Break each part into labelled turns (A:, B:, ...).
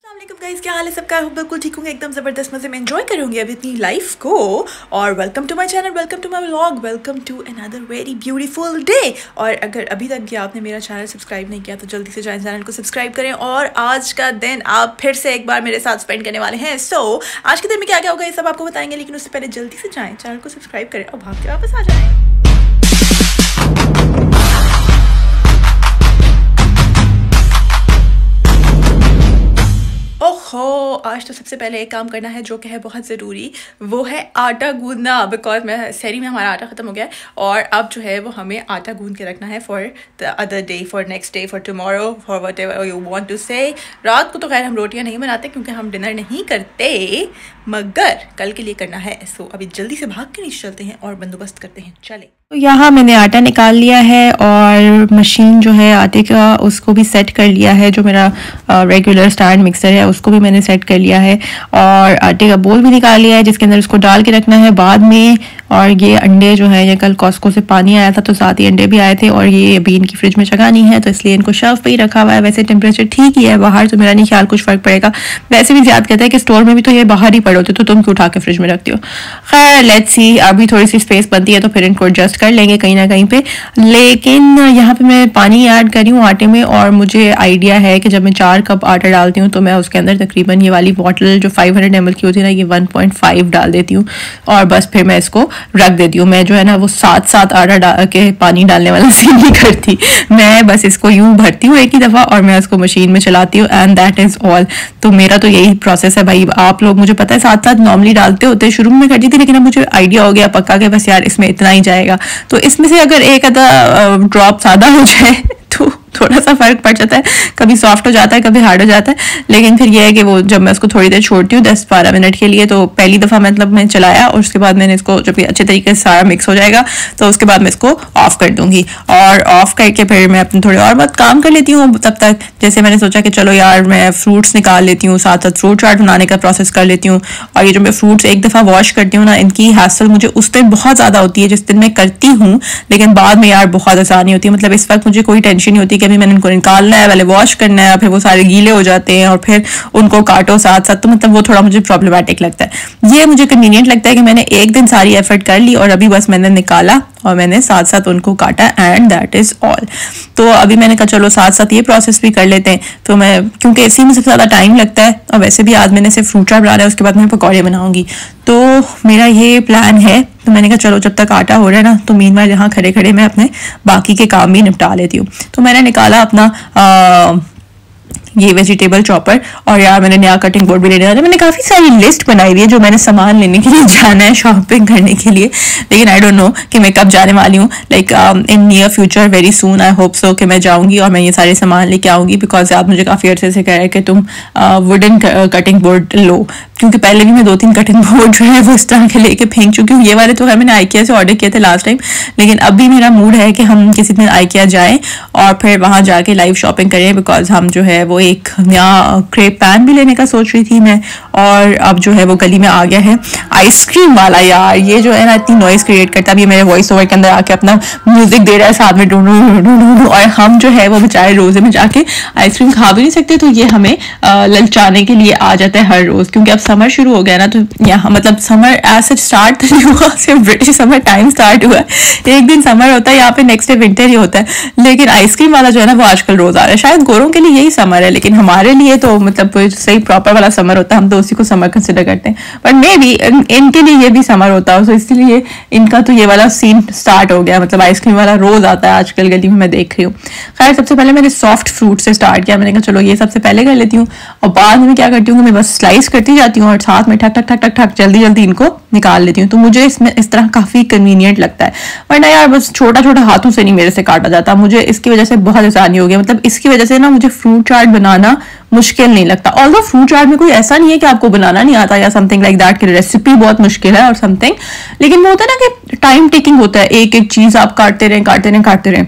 A: Guys, क्या हाल है सबका? बिल्कुल ठीक होंगे, एकदम ज़बरदस्त मज़े में एंजॉय करूँगी अभी अपनी लाइफ को। और welcome to my channel, welcome to my vlog, welcome to another very beautiful day. और अगर अभी तक आपने मेरा चैनल सब्सक्राइब नहीं किया तो जल्दी से जाएं, चैनल को सब्सक्राइब करें। और आज का दिन आप फिर से एक बार मेरे साथ स्पेंड करने वाले हैं। सो आज के दिन में क्या क्या होगा ये सब आपको बताएंगे, लेकिन उससे पहले जल्दी से जाएँ, चैनल को सब्सक्राइब करें और भाग के वापस आ जाएँ। ओहो, आज तो सबसे पहले एक काम करना है जो कि है बहुत ज़रूरी, वो है आटा गूंदना। बिकॉज मैं शहरी में हमारा आटा ख़त्म हो गया है और अब जो है वो हमें आटा गूंद के रखना है for the other day, for next day, for tomorrow, for whatever you want to say. रात को तो खैर हम रोटियां नहीं बनाते क्योंकि हम डिनर नहीं करते, मगर कल के लिए करना है। सो अभी जल्दी से भाग के नीचे चलते हैं और बंदोबस्त करते हैं। चले।
B: तो यहाँ मैंने आटा निकाल लिया है और मशीन जो है आटे का उसको भी सेट कर लिया है। जो मेरा रेगुलर स्टैंड मिक्सर है उसको भी मैंने सेट कर लिया है और आटे का बोल भी निकाल लिया है जिसके अंदर उसको डाल के रखना है बाद में। और ये अंडे जो है, ये कल कॉस्को से पानी आया था तो साथ ही अंडे भी आए थे और ये अभी इनकी फ्रिज में जगह नहीं है तो इसलिए इनको शेल्फ पे ही रखा हुआ है। वैसे टेम्परेचर ठीक ही है बाहर, तो मेरा नहीं ख्याल कुछ फ़र्क पड़ेगा। वैसे भी ज़्यादा कहता है कि स्टोर में भी तो ये बाहर ही पड़े होते तो तुम क्यों उठा के फ्रिज में रखती हो। खैर लेट्स सी, अभी थोड़ी सी स्पेस बनती है तो फिर इनको एडजस्ट कर लेंगे कहीं ना कहीं पे। लेकिन यहाँ पे मैं पानी ऐड कर रही हूँ आटे में और मुझे आइडिया है कि जब मैं 4 कप आटा डालती हूँ तो मैं उसके अंदर तकरीबन ये वाली बॉटल जो 500 ml की होती है ना, ये 1.5 डाल देती हूँ और बस फिर मैं इसको रख देती हूँ। मैं जो है ना वो साथ आटा डाल के पानी डालने वाला सीन नहीं करती, मैं बस इसको यूं भरती हूँ एक ही दफ़ा और मैं इसको मशीन में चलाती हूँ एंड दैट इज़ ऑल। तो मेरा तो यही प्रोसेस है भाई। आप लोग मुझे पता है साथ नॉर्मली डालते होते, शुरू में करती थी लेकिन अब मुझे आइडिया हो गया पक्का के बस यार इसमें इतना ही जाएगा, तो इसमें से अगर एक आधा ड्रॉप ज़्यादा हो जाए तो थोड़ा सा फर्क पड़ जाता है, कभी सॉफ्ट हो जाता है कभी हार्ड हो जाता है। लेकिन फिर ये है कि वो जब मैं उसको थोड़ी देर छोड़ती हूँ 10-12 मिनट के लिए, तो पहली दफ़ा मतलब मैं चलाया और उसके बाद मैंने इसको जब अच्छे तरीके से सारा मिक्स हो जाएगा तो उसके बाद मैं इसको ऑफ कर दूंगी और ऑफ करके फिर मैं अपने थोड़े और बहुत काम कर लेती हूँ। तब तक जैसे मैंने सोचा कि चलो यार मैं फ्रूट्स निकाल लेती हूँ, साथ साथ फ्रूट चाट बनाने का प्रोसेस कर लेती हूँ। और ये जो मैं फ्रूट्स एक दफ़ा वॉश करती हूँ ना, इनकी हासिल मुझे उस दिन बहुत ज़्यादा होती है जिस दिन मैं करती हूँ, लेकिन बाद में यार बहुत आसानी होती है। मतलब इस वक्त मुझे कोई टेंशन नहीं होती कि अभी मैंने इनको निकालना है, पहले वॉश करना है, फिर वो सारे गीले हो जाते हैं और फिर उनको काटो साथ साथ, तो मतलब वो थोड़ा मुझे प्रॉब्लमेटिक लगता है। ये मुझे कन्वीनियंट लगता है कि मैंने एक दिन सारी एफर्ट कर ली और अभी बस मैंने निकाला और मैंने साथ साथ उनको काटा एंड दैट इज़ ऑल। तो अभी मैंने कहा चलो साथ साथ ये प्रोसेस भी कर लेते हैं। तो मैं क्योंकि इसी में सबसे ज़्यादा टाइम लगता है और वैसे भी आज मैंने सिर्फ फ्रूट चाट बनाना है, उसके बाद मैं पकौड़े बनाऊंगी, तो मेरा ये प्लान है। तो मैंने कहा चलो जब तक आटा हो रहा है ना तो मीनवाइल यहाँ खड़े खड़े मैं अपने बाकी के काम भी निपटा लेती हूँ। तो मैंने निकाला अपना ये वेजिटेबल चॉपर और यार मैंने नया कटिंग बोर्ड भी लेने वाला है। मैंने काफ़ी सारी लिस्ट बनाई हुई है जो मैंने सामान लेने के लिए जाना है, शॉपिंग करने के लिए, लेकिन आई डोंट नो कि मैं कब जाने वाली हूँ। Like in near future very soon I hope so कि मैं जाऊँगी और मैं ये सारे सामान लेके आऊँगी। बिकॉज आप मुझे काफ़ी अर्से से कह रहे हैं कि तुम वुडन कटिंग बोर्ड लो, क्योंकि पहले भी मैं 2-3 कटिंग बोर्ड जो है वो इस तरह के लेके फेंक चुकी हूँ। ये वाले तो है मैंने आइकिया से ऑर्डर किए थे लास्ट टाइम, लेकिन अब भी मेरा मूड है कि हम किसी दिन आइकिया जाएं और फिर वहाँ जाके लाइव शॉपिंग करें। बिकॉज हम जो है वो एक नया क्रेप पैन भी लेने का सोच रही थी मैं, और अब जो है वो गली में आ गया है आइसक्रीम वाला। यार ये जो है ना इतनी नॉइस क्रिएट करता है, ये मेरे वॉइस ओवर के अंदर आके अपना म्यूजिक दे रहा है साथ में ढूंढ, और हम जो है वो बेचारे रोजे में जाके आइसक्रीम खा भी नहीं सकते, तो ये हमें ललचाने के लिए आ जाता है हर रोज। क्योंकि अब समर शुरू हो गया ना, तो यहाँ मतलब समर ऐसे स्टार्ट नहीं हुआ, सिर्फ ब्रिटिश समर टाइम स्टार्ट हुआ है। एक दिन समर होता है यहाँ पे, नेक्स्ट डे विंटर ही होता है, लेकिन आइसक्रीम वाला जो है ना वो आजकल रोज आ रहा है। शायद गोरों के लिए यही समर है, लेकिन हमारे लिए तो मतलब सही प्रॉपर वाला समर होता है, हम तो उसी को समर कंसिडर करते हैं। बट मे बी इनके लिए ये भी समर होता है, तो इसलिए इनका तो ये वाला सीन स्टार्ट हो गया। मतलब आइसक्रीम वाला रोज आता है आजकल गली में, मैं देख रही हूँ। खैर सबसे पहले मैंने सॉफ्ट फ्रूट से स्टार्ट किया। मैंने कहा चलो ये सबसे पहले कर लेती हूँ और बाद में क्या करती हूँ मैं बस स्लाइस करती जाती हूँ और साथ में ठक ठक ठक ठक ठक जल्दी जल्दी इनको निकाल लेती हूँ। तो मुझे इसमें इस तरह काफी कन्वीनियंट लगता है, वरना यार बस छोटा छोटा हाथों से नहीं मेरे से काटा जाता। मुझे इसकी वजह से बहुत आसानी हो गया। मतलब इसकी वजह से ना मुझे फ्रूट चाट बनाना मुश्किल नहीं लगता। ऑल्दो फ्रूट चाट में कोई ऐसा नहीं है कि आपको बनाना नहीं आता या समथिंग लाइक दैट, की रेसिपी बहुत मुश्किल है और समथिंग, लेकिन वो होता है ना कि टाइम टेकिंग होता है, एक एक चीज आप काटते रहें।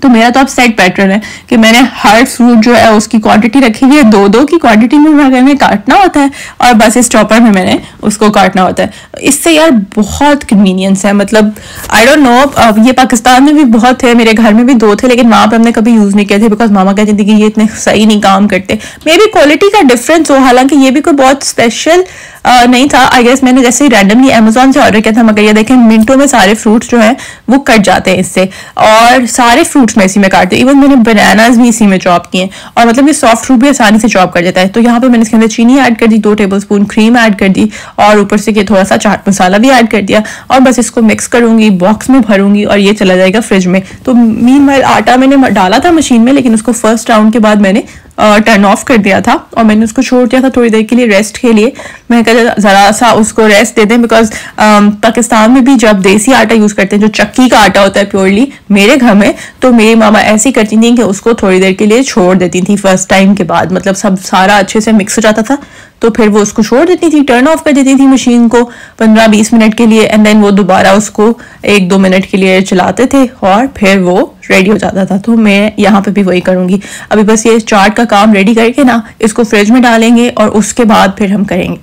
B: तो मेरा तो अब सेट पैटर्न है कि मैंने हर फ्रूट जो है उसकी क्वांटिटी रखी हुई है, 2-2 की क्वांटिटी में मैंने काटना होता है और बस इस चॉपर में मैंने उसको काटना होता है। इससे यार बहुत कन्वीनियंस है, मतलब आई डोंट नो, ये पाकिस्तान में भी बहुत थे, मेरे घर में भी 2 थे, लेकिन वहाँ पे हमने कभी यूज़ नहीं किए थे बिकॉज मामा कहती थी कि ये इतने सही नहीं काम करते। मे बी क्वालिटी का डिफरेंस हो, हालांकि ये भी कोई बहुत स्पेशल नहीं था। आई गेस मैंने जैसे रैंडमली अमेजोन से ऑर्डर किया था, मगर ये देखें मिनटों में सारे फ्रूट्स जो हैं वो कट जाते हैं इससे, और सारे फ्रूट्स में इसी में काटते हैं। इवन मैंने बनानाज भी इसी में चॉप किए, और मतलब ये सॉफ्ट फ्रूट भी आसानी से चॉप कर देता है। तो यहाँ पे मैंने इसके अंदर चीनी ऐड कर दी, 2 टेबलस्पून क्रीम ऐड कर दी, और ऊपर से ये थोड़ा सा चाट मसाला भी ऐड कर दिया, और बस इसको मिक्स करूंगी, बॉक्स में भरूंगी और ये चला जाएगा फ्रिज में। तो मीनवाइल आटा मैंने डाला था मशीन में, लेकिन उसको फर्स्ट राउंड के बाद मैंने टर्न ऑफ कर दिया था और मैंने उसको छोड़ दिया था थोड़ी देर के लिए रेस्ट के लिए। मैं कहा ज़रा सा उसको रेस्ट दे दें, बिकॉज पाकिस्तान में भी जब देसी आटा यूज़ करते हैं, जो चक्की का आटा होता है प्योरली, मेरे घर में तो मेरी मामा ऐसी करती थी कि उसको थोड़ी देर के लिए छोड़ देती थी फर्स्ट टाइम के बाद, मतलब सब सारा अच्छे से मिक्स हो जाता था तो फिर वो उसको छोड़ देती थी, टर्न ऑफ कर देती थी मशीन को 15-20 मिनट के लिए, एंड देन वो दोबारा उसको 1-2 मिनट के लिए चलाते थे और फिर वो रेडी हो जाता था। तो मैं यहाँ पे भी वही करूँगी। अभी बस ये चाट का काम रेडी करके ना इसको फ्रिज में डालेंगे और उसके बाद फिर हम करेंगे।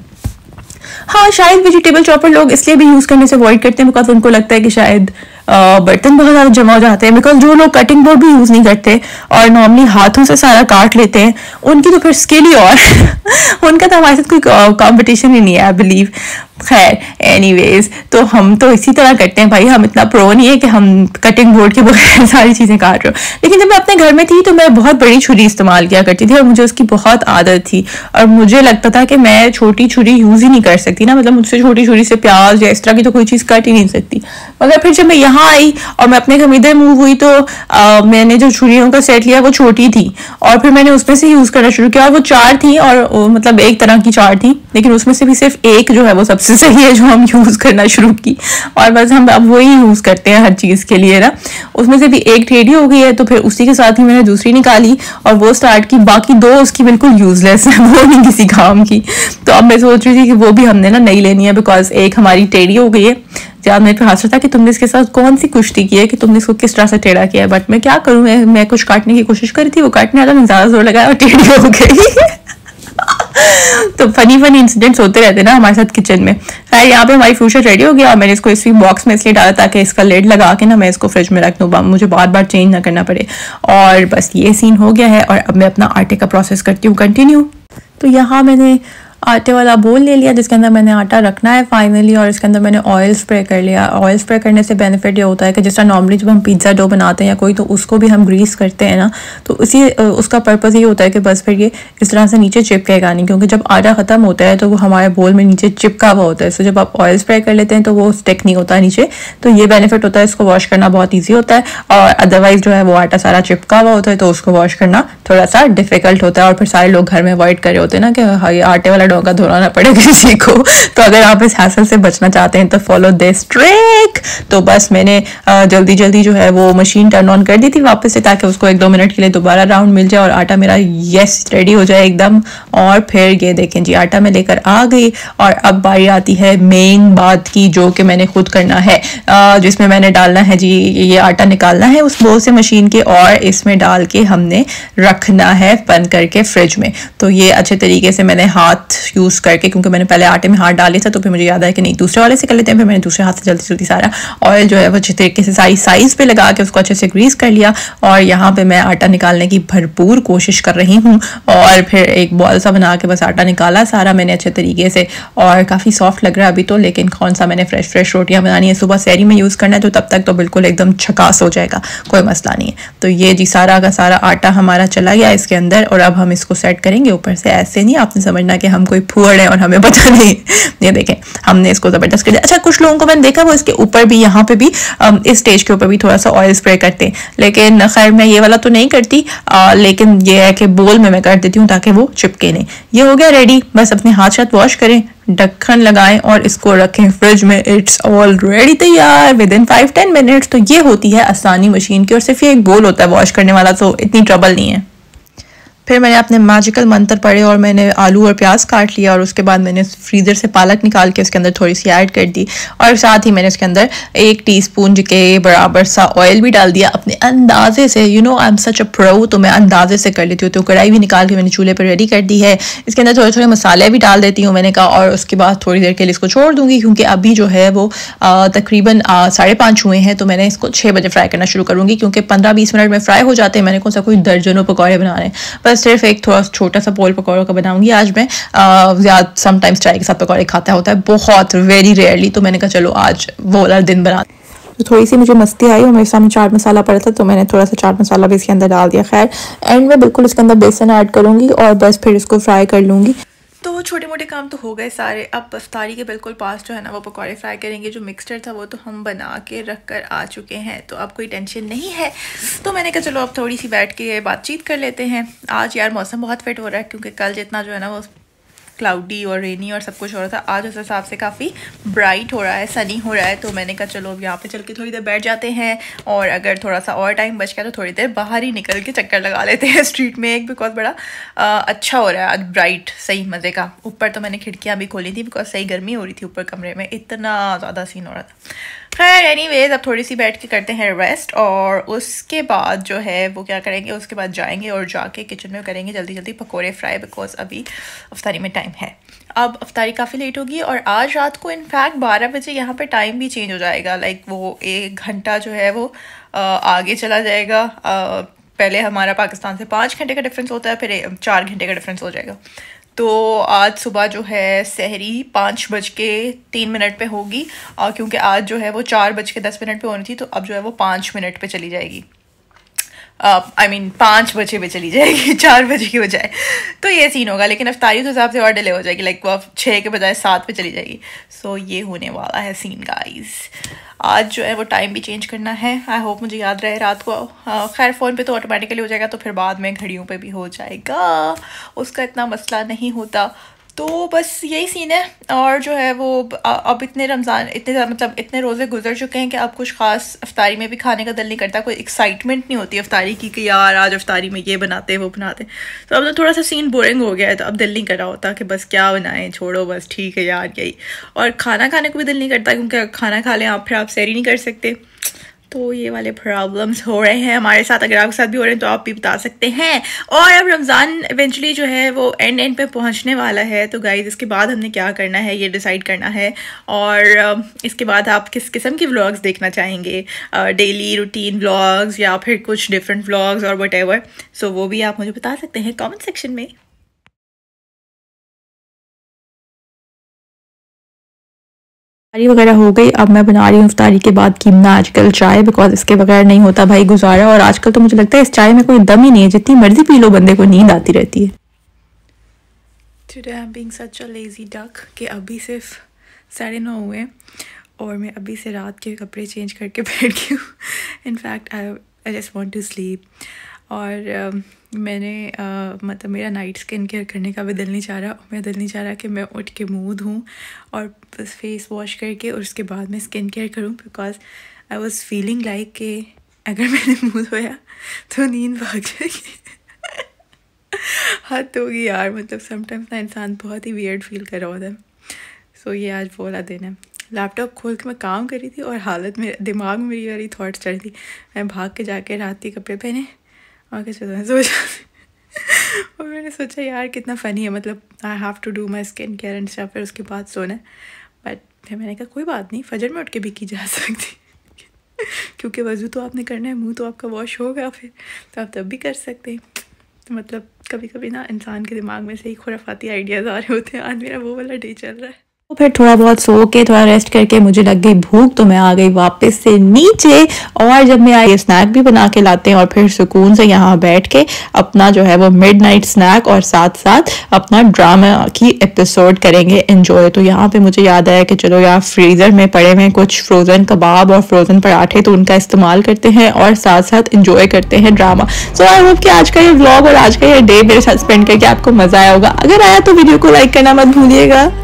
B: हाँ, शायद वेजिटेबल चॉपर लोग इसलिए भी यूज़ करने से अवॉइड करते हैं बिकॉज उनको लगता है कि शायद बर्तन बहुत ज़्यादा जमा हो जाते हैं। बिकॉज जो लोग कटिंग बोर्ड भी यूज़ नहीं करते और नॉर्मली हाथों से सारा काट लेते हैं, उनकी तो फिर स्किल ही और उनका तो हमारे साथ कोई कंपटीशन ही नहीं है आई बिलीव। खैर एनीवेज, तो हम तो इसी तरह करते हैं भाई, हम इतना प्रो नहीं है कि हम कटिंग बोर्ड के बगैर सारी चीज़ें काट रहे हो। लेकिन जब मैं अपने घर में थी तो मैं बहुत बड़ी छुरी इस्तेमाल किया करती थी और मुझे उसकी बहुत आदत थी, और मुझे लगता था कि मैं छोटी छुरी यूज़ ही नहीं कर सकती ना, मतलब मुझसे छोटी छुरी से प्याज या इस तरह की तो कोई चीज़ काट ही नहीं सकती। मगर फिर जब मैं यहाँ आई और मैं अपने घर में इधर मूव हुई तो मैंने जो छुरियों का सेट लिया वो छोटी थी, और फिर मैंने उसमें से यूज़ करना शुरू किया, और वो 4 थी और मतलब एक तरह की 4 थी, लेकिन उसमें से भी सिर्फ एक जो है वो सबसे सही है जो हम यूज़ करना शुरू की, और बस हम अब वही यूज़ करते हैं हर चीज़ के लिए ना। उसमें से भी एक टेढ़ी हो गई है तो फिर उसी के साथ ही मैंने दूसरी निकाली और वो स्टार्ट की, बाकी 2 उसकी बिल्कुल यूजलेस है, वो नहीं किसी काम की। तो अब मैं सोच रही थी कि वो भी हमने ना नई लेनी है, बिकॉज एक हमारी टेढ़ी हो गई है। याद मेरे पे हाथ था कि तुमने इसके साथ कौन सी कुश्ती की है कि तुमने इसको किस तरह से टेढ़ा किया है, बट मैं क्या करूँ, मैं कुछ काटने की कोशिश करी थी, वो काटने वाला मैं ज़्यादा जोर लगाया और टेढ़ी हो गई। तो फनी इंसिडेंट्स होते रहते हैं ना हमारे साथ किचन में। खैर यहाँ पे हमारी फ्यूचर रेडी हो गया और मैंने इसको इसी बॉक्स में इसलिए डाला ताकि इसका लेड लगा के ना मैं इसको फ्रिज में रख दूँ, मुझे बार बार चेंज ना करना पड़े। और बस ये सीन हो गया है और अब मैं अपना आटे का प्रोसेस करती हूँ कंटिन्यू। तो यहाँ मैंने आटे वाला बोल ले लिया जिसके अंदर मैंने आटा रखना है फाइनली, और इसके अंदर मैंने ऑयल स्प्रे कर लिया। ऑयल स्प्रे करने से बेनिफिट ये होता है कि जिस तरह नॉर्मली जब हम पिज़्ज़ा डो बनाते हैं या कोई, तो उसको भी हम ग्रीस करते हैं ना, तो उसका पर्पज़ ये होता है कि बस फिर ये इस तरह से नीचे चिपकेगा नहीं, क्योंकि जब आटा ख़त्म होता है तो वो हमारे बोल में नीचे चिपका हुआ होता है। सो जब आप ऑयल स्प्रे कर लेते हैं तो वो स्टिक नहीं होता नीचे, तो ये बेनिफिट होता है। इसको वॉश करना बहुत ईजी होता है, और अदरवाइज जो है वो आटा सारा चिपका हुआ होता है तो उसको वॉश करना थोड़ा सा डिफिकल्ट होता है, और फिर सारे लोग घर में अवॉइड कर रहे होते हैं ना कि आटे वाला डो का धोना ना पड़े किसी को। तो अगर आप इस हैसल से बचना चाहते हैं तो फॉलो दिस ट्रिक। तो बस मैंने जल्दी जल्दी जो है वो मशीन टर्न ऑन कर दी थी वापस से, ताकि उसको 1-2 मिनट के लिए दोबारा राउंड मिल जाए और आटा मेरा यस रेडी हो जाए एकदम। और फिर ये देखें जी, आटा मैं लेकर आ गई, और अब बारी आती है मेन बात की, जो कि मैंने खुद करना है, जिसमें मैंने डालना है जी, ये आटा निकालना है उस बोल से मशीन के, और इसमें डाल के हमने रखना है बंद करके फ्रिज में। तो ये अच्छे तरीके से मैंने हाथ यूज़ करके, क्योंकि मैंने पहले आटे में हाथ डाले था तो फिर मुझे याद है कि नहीं दूसरे वाले से कर लेते हैं, फिर मैंने दूसरे हाथ से जल्दी जल्दी सारा ऑयल जो है वो अच्छे तरीके से सारी साइज पे लगा के उसको अच्छे से ग्रीस कर लिया। और यहाँ पे मैं आटा निकालने की भरपूर कोशिश कर रही हूँ, और फिर एक बॉल सा बना के बस आटा निकाला सारा मैंने अच्छे तरीके से, और काफ़ी सॉफ्ट लग रहा है अभी तो। लेकिन कौन सा मैंने फ्रेश रोटियाँ बनानी है, सुबह सहरी में यूज़ करना है, तो तब तक तो बिल्कुल एकदम छकास हो जाएगा, कोई मसला नहीं है। तो ये जी सारा का सारा आटा हमारा चला गया इसके अंदर, और अब हम इसको सेट करेंगे ऊपर से। ऐसे नहीं आपने समझना कि हम कोई फुअड़ है और हमें पता नहीं। ये देखें हमने इसको जबरदस्त कर दिया। अच्छा, कुछ लोगों को मैंने देखा वो इसके ऊपर भी, यहाँ पे भी इस स्टेज के ऊपर भी थोड़ा सा ऑयल स्प्रे करते हैं, लेकिन खैर मैं ये वाला तो नहीं करती, लेकिन ये है कि बोल में मैं कर देती हूँ ताकि वो चिपके नहीं। ये हो गया रेडी, बस अपने हाथ वॉश करें, ढक्कन लगाएं और इसको रखें फ्रिज में। इट्स ऑलरेडी तैयार विद इन 5-10 मिनट्स। तो ये होती है आसानी मशीन की, और सिर्फ ये एक बोल होता है वॉश करने वाला, तो इतनी ट्रबल नहीं है। फिर मैंने अपने मैजिकल मंत्र पढ़े और मैंने आलू और प्याज काट लिया, और उसके बाद मैंने फ्रीज़र से पालक निकाल के उसके अंदर थोड़ी सी ऐड कर दी, और साथ ही मैंने उसके अंदर 1 टीस्पून के बराबर सा ऑयल भी डाल दिया अपने अंदाजे से, you know I am such a pro, तो मैं अंदाजे से कर लेती हूँ। तो कढ़ाई भी निकाल के मैंने चूल्हे पर रेडी कर दी है। इसके अंदर थोड़े थोड़े मसाले भी डाल देती हूँ मैंने कहा, और उसके बाद थोड़ी देर के लिए इसको छोड़ दूँगी, क्योंकि अभी जो है वो तकरीबन 5:30 हुए हैं। तो मैंने इसको 6 बजे फ्राई करना शुरू करूँगी, क्योंकि 15-20 मिनट में फ्राई हो जाते हैं। मैंने कौन सा कोई दर्जनों पकौड़े बनाने, बस सिर्फ एक थोड़ा छोटा सा पोल पकौड़ों का बनाऊँगी आज मैं। ज़्यादा समटाइम्स चाय के साथ पकौड़े खाता होता है, बहुत वेरी रेयरली। तो मैंने कहा चलो आज वो वाला दिन बना। तो थोड़ी सी मुझे मस्ती आई और मेरे सामने चाट मसाला पड़ा था, तो मैंने थोड़ा सा चाट मसाला भी इसके अंदर डाल दिया। खैर एंड में बिल्कुल इसके अंदर बेसन ऐड करूँगी और बस फिर इसको फ्राई कर लूँगी।
A: तो छोटे मोटे काम तो हो गए सारे। अब इफ्तारी के बिल्कुल पास जो है ना वो पकौड़े फ्राई करेंगे। जो मिक्सचर था वो तो हम बना के रख कर आ चुके हैं, तो अब कोई टेंशन नहीं है। तो मैंने कहा चलो अब थोड़ी सी बैठ के बातचीत कर लेते हैं। आज यार मौसम बहुत फिट हो रहा है, क्योंकि कल जितना जो है ना वो क्लाउडी और रेनी और सब कुछ हो रहा था, आज उस हिसाब से काफ़ी ब्राइट हो रहा है, सनी हो रहा है। तो मैंने कहा चलो अब यहाँ पे चल के थोड़ी देर बैठ जाते हैं, और अगर थोड़ा सा और टाइम बच गया तो थोड़ी देर बाहर ही निकल के चक्कर लगा लेते हैं स्ट्रीट में। एक बिकॉज बड़ा अच्छा हो रहा है आज, ब्राइट, सही मज़े का। ऊपर तो मैंने खिड़कियाँ भी खोली थी बिकॉज सही गर्मी हो रही थी ऊपर कमरे में, इतना ज़्यादा सीन हो रहा था। खैर एनीवेज अब थोड़ी सी बैठ के करते हैं रेस्ट, और उसके बाद जो है वो क्या करेंगे, उसके बाद जाएंगे और जाके किचन में करेंगे जल्दी जल्दी पकोड़े फ्राई, बिकॉज अभी अफ्तारी में टाइम है। अब अफ्तारी काफ़ी लेट होगी, और आज रात को इनफैक्ट 12 बजे यहाँ पे टाइम भी चेंज हो जाएगा। लाइक वो 1 घंटा जो है वो आगे चला जाएगा। पहले हमारा पाकिस्तान से 5 घंटे का डिफरेंस होता है, फिर 4 घंटे का डिफरेंस हो जाएगा। तो आज सुबह जो है सहरी 5:03 पे होगी, और क्योंकि आज जो है वो 4:10 पे होनी थी, तो अब जो है वो 5 मिनट पे चली जाएगी। I mean 5 बजे पे चली जाएगी, 4 बजे की बजाय। तो ये सीन होगा, लेकिन अफ्तारी तो हिसाब से और डिले हो जाएगी, लाइक वो 6 के बजाय 7 पे चली जाएगी। सो ये होने वाला है सीन गाइस। आज जो है वो टाइम भी चेंज करना है। आई होप मुझे याद रहे रात को। खैर फ़ोन पे तो ऑटोमेटिकली हो जाएगा, तो फिर बाद में घड़ियों पे भी हो जाएगा, उसका इतना मसला नहीं होता। तो बस यही सीन है। और जो है वो अब इतने रमज़ान मतलब इतने रोज़े गुजर चुके हैं कि अब कुछ ख़ास अफ्तारी में भी खाने का दिल नहीं करता, कोई एक्साइटमेंट नहीं होती अफ्तारी की कि यार आज अफ्तारी में ये बनाते वो बनाते। तो अब तो थोड़ा सा सीन बोरिंग हो गया है, तो अब दिल नहीं कर रहा होता कि बस क्या बनाएं, छोड़ो बस ठीक है यार यही। और खाना खाने को भी दिल नहीं करता, क्योंकि खाना खा लें आप फिर आप सैर ही नहीं कर सकते। तो ये वाले प्रॉब्लम्स हो रहे हैं हमारे साथ। अगर आपके साथ भी हो रहे हैं तो आप भी बता सकते हैं। और अब रमज़ान इवेंचुअली जो है वो एंड पे पहुंचने वाला है, तो गाइस इसके बाद हमने क्या करना है ये डिसाइड करना है। और इसके बाद आप किस किस्म की व्लॉग्स देखना चाहेंगे, डेली रूटीन व्लॉग्स या फिर कुछ डिफरेंट व्लॉग्स और व्हाटएवर। सो वो भी आप मुझे बता सकते हैं कमेंट सेक्शन में।
B: इफ्तारी वगैरह हो गई। अब मैं बना रही हूँ इफ्तारी के बाद कीमना आजकल चाय, बिकॉज इसके बगैर नहीं होता भाई गुजारा। और आजकल तो मुझे लगता है इस चाय में कोई दम ही नहीं है, जितनी मर्जी पी लो बंदे को नींद आती रहती है।
A: Today I'm being such a lazy duck कि अभी सिर्फ 9:30 हुए और मैं अभी से रात के कपड़े चेंज करके बैठ गई हूँ। In fact I just want to sleep. और मैंने मतलब मेरा नाइट स्किन केयर करने का भी दिल नहीं चाह रहा, और मेरा दिल नहीं चाह रहा कि मैं उठ के मुँह धोऊँ और बस फेस वॉश करके और उसके बाद मैं स्किन केयर करूँ, because I was feeling like कि अगर मैंने मुँह धोया तो नींद भाग जाएगी। हद होगी यार, मतलब समटाइम्स ना इंसान बहुत ही वियर्ड फील कर रहा होता है। सो ये आज वो वाला दिन है। लैपटॉप खोल के मैं काम कर रही थी और हालत में दिमाग में मेरी वाली थॉट्स चल रही थी। मैं भाग के जाके रात के कपड़े पहने और कैसे और मैंने सोचा यार कितना फ़नी है, मतलब I have to do my skin care and stuff, फिर उसके बाद सोना है। बट फिर मैंने कहा कोई बात नहीं, फजर में उठ के भी की जा सकती क्योंकि वज़ू तो आपने करना है, मुंह तो आपका वॉश होगा फिर, तो आप तब भी कर सकते हैं। तो मतलब कभी कभी ना इंसान के दिमाग में से ही खुराफाती आइडियाज़ आ रहे होते हैं। आज मेरा वो वाला डे चल रहा है।
B: तो फिर थोड़ा बहुत सो के थोड़ा रेस्ट करके मुझे लग गई भूख, तो मैं आ गई वापस से नीचे। और जब मैं आई स्नैक भी बना के लाते हैं और फिर सुकून से यहाँ बैठ के अपना जो है वो मिडनाइट स्नैक और साथ साथ अपना ड्रामा की एपिसोड करेंगे एंजॉय। तो यहाँ पे मुझे याद आया कि चलो यार फ्रीज़र में पड़े हुए कुछ फ्रोज़न कबाब और फ्रोज़न पराठे, तो उनका इस्तेमाल करते हैं और साथ साथ इंजॉय करते हैं ड्रामा। सो आई होप कि आज का ये व्लॉग और आज का ये डे मेरे साथ स्पेंड करके आपको मज़ा आया होगा। अगर आया तो वीडियो को लाइक करना मत भूलिएगा।